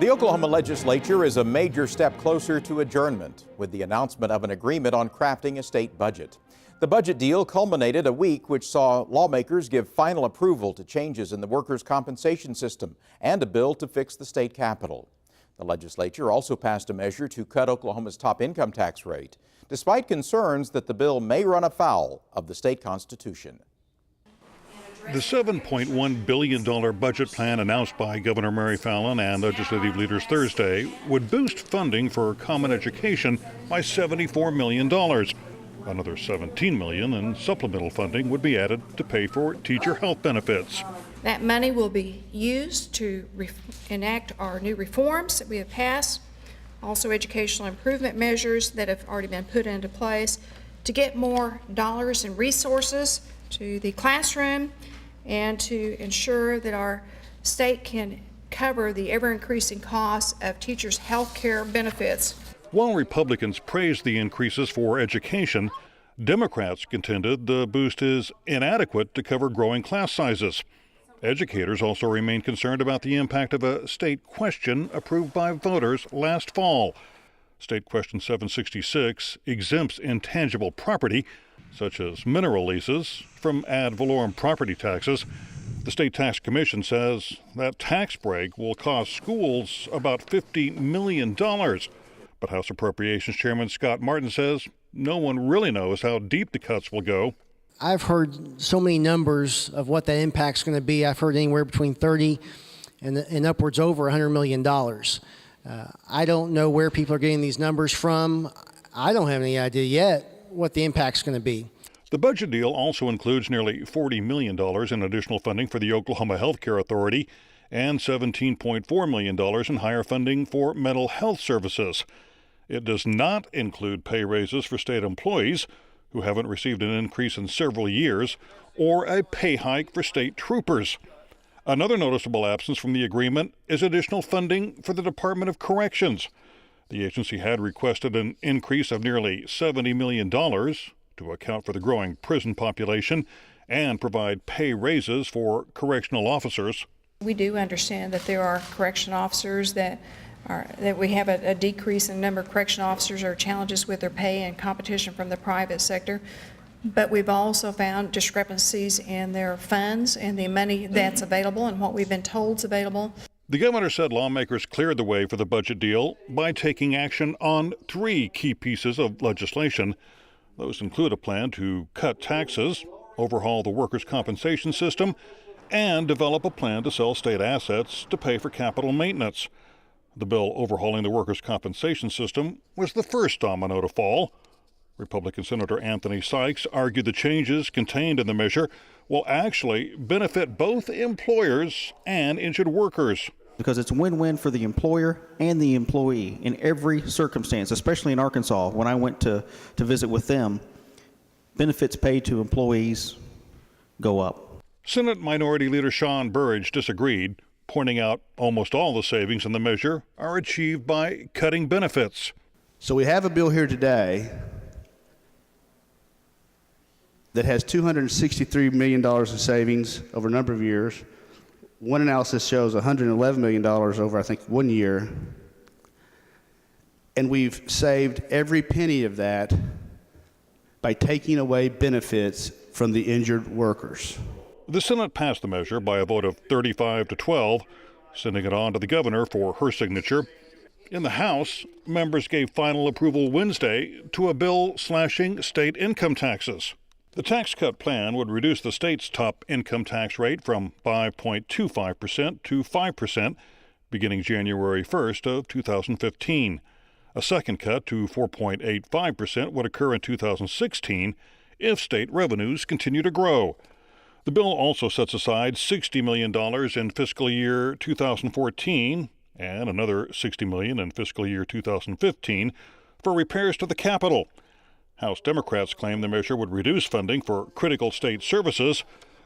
The Oklahoma legislature is a major step closer to adjournment with the announcement of an agreement on crafting a state budget. The budget deal culminated a week which saw lawmakers give final approval to changes in the workers' compensation system and a bill to fix the state capitol. The legislature also passed a measure to cut Oklahoma's top income tax rate, despite concerns that the bill may run afoul of the state constitution. The $7.1 billion budget plan announced by Governor Mary Fallin and legislative leaders Thursday would boost funding for common education by $74 million. Another $17 million in supplemental funding would be added to pay for teacher health benefits. That money will be used to enact our new reforms that we have passed, also educational improvement measures that have already been put into place to get more dollars and resources to the classroom and to ensure that our state can cover the ever-increasing costs of teachers' health care benefits. While Republicans praised the increases for education, Democrats contended the boost is inadequate to cover growing class sizes. Educators also remain concerned about the impact of a state question approved by voters last fall. State Question 766 exempts intangible property, such as mineral leases, from ad valorem property taxes. The State Tax Commission says that tax break will cost schools about $50 million. But House Appropriations Chairman Scott Martin says no one really knows how deep the cuts will go. I've heard so many numbers of what that impact's going to be. I've heard anywhere between 30 and upwards over $100 million. I don't know where people are getting these numbers from. I don't have any idea yet what the impact's going to be. The budget deal also includes nearly $40 million in additional funding for the Oklahoma Health Care Authority and $17.4 million in higher funding for mental health services. It does not include pay raises for state employees who haven't received an increase in several years or a pay hike for state troopers. Another noticeable absence from the agreement is additional funding for the Department of Corrections. The agency had requested an increase of nearly $70 million to account for the growing prison population and provide pay raises for correctional officers. We do understand that there are correction officers that we have a decrease in the number of correction officers or challenges with their pay and competition from the private sector. But we've also found discrepancies in their funds and the money that's available and what we've been told is available. The governor said lawmakers cleared the way for the budget deal by taking action on 3 key pieces of legislation. Those include a plan to cut taxes, overhaul the workers' compensation system, and develop a plan to sell state assets to pay for capital maintenance. The bill overhauling the workers' compensation system was the first domino to fall. Republican Senator Anthony Sykes argued the changes contained in the measure will actually benefit both employers and injured workers. Because it's win-win for the employer and the employee in every circumstance, especially in Arkansas. When I went to visit with them, benefits paid to employees go up. Senate Minority Leader Sean Burridge disagreed, pointing out almost all the savings in the measure are achieved by cutting benefits. So we have a bill here today that has $263 million in savings over a number of years. One analysis shows $111 million over, I think, 1 year. And we've saved every penny of that by taking away benefits from the injured workers. The Senate passed the measure by a vote of 35 to 12, sending it on to the governor for her signature. In the House, members gave final approval Wednesday to a bill slashing state income taxes. The tax cut plan would reduce the state's top income tax rate from 5.25% to 5% beginning January 1st of 2015. A second cut to 4.85% would occur in 2016 if state revenues continue to grow. The bill also sets aside $60 million in fiscal year 2014 and another $60 million in fiscal year 2015 for repairs to the Capitol. House Democrats claim the measure would reduce funding for critical state services,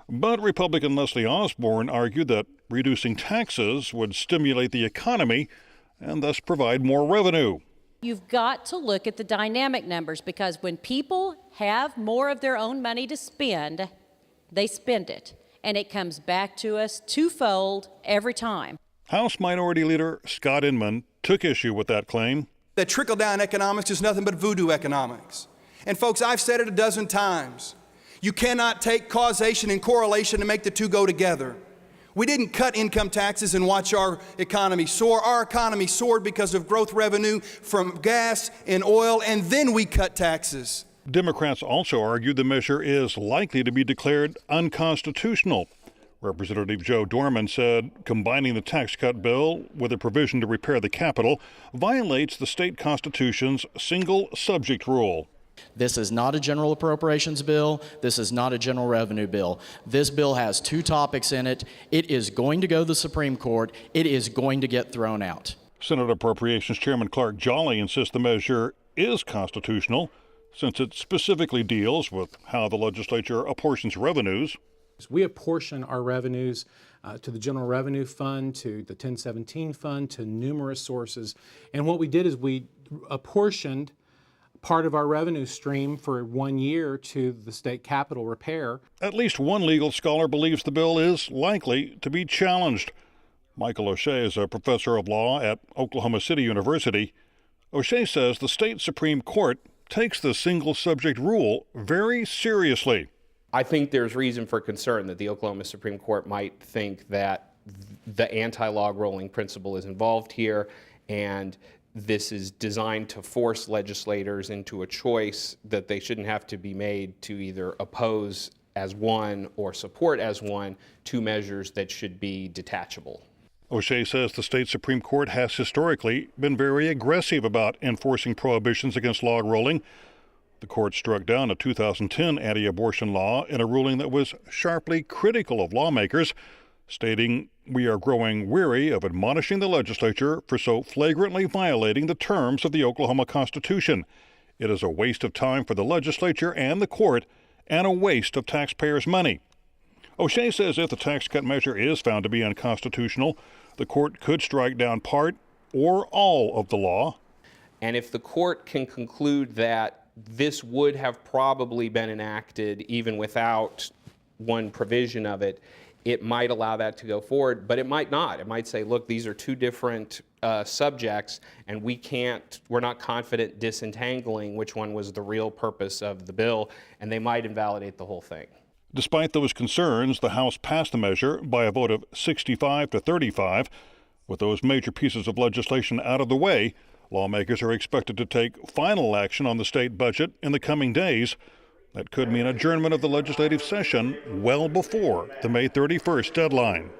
but Republican Leslie Osborne argued that reducing taxes would stimulate the economy and thus provide more revenue. You've got to look at the dynamic numbers, because when people have more of their own money to spend, they spend it, and it comes back to us twofold every time. House Minority Leader Scott Inman took issue with that claim. That trickle-down economics is nothing but voodoo economics. And folks, I've said it a dozen times. You cannot take causation and correlation and make the two go together. We didn't cut income taxes and watch our economy soar. Our economy soared because of growth revenue from gas and oil, and then we cut taxes. Democrats also argued the measure is likely to be declared unconstitutional. Representative Joe Dorman said combining the tax cut bill with a provision to repair the Capitol violates the state constitution's single subject rule. This is not a general appropriations bill. This is not a general revenue bill. This bill has two topics in it. It is going to go to the Supreme Court. It is going to get thrown out. Senate Appropriations Chairman Clark Jolly insists the measure is constitutional since it specifically deals with how the legislature apportions revenues. We apportion our revenues to the General Revenue Fund, to the 1017 Fund, to numerous sources. And what we did is we apportioned part of our revenue stream for 1 year to the state capitol repair. At least one legal scholar believes the bill is likely to be challenged. Michael O'Shea is a professor of law at Oklahoma City University. O'Shea says the state Supreme Court takes the single subject rule very seriously. I think there's reason for concern that the Oklahoma Supreme Court might think that the anti-log rolling principle is involved here, and this is designed to force legislators into a choice that they shouldn't have to be made to either oppose as one or support as one two measures that should be detachable. O'Shea says the state Supreme Court has historically been very aggressive about enforcing prohibitions against log rolling. The court struck down a 2010 anti-abortion law in a ruling that was sharply critical of lawmakers, stating, "We are growing weary of admonishing the legislature for so flagrantly violating the terms of the Oklahoma Constitution. It is a waste of time for the legislature and the court, and a waste of taxpayers' money." O'Shea says if the tax cut measure is found to be unconstitutional, the court could strike down part or all of the law. And if the court can conclude that this would have probably been enacted even without one provision of it, it might allow that to go forward, but it might not. It might say, look, these are two different subjects, and we're not confident disentangling which one was the real purpose of the bill, and they might invalidate the whole thing. Despite those concerns, the House passed the measure by a vote of 65 to 35. With those major pieces of legislation out of the way, lawmakers are expected to take final action on the state budget in the coming days. That could mean adjournment of the legislative session well before the May 31st deadline.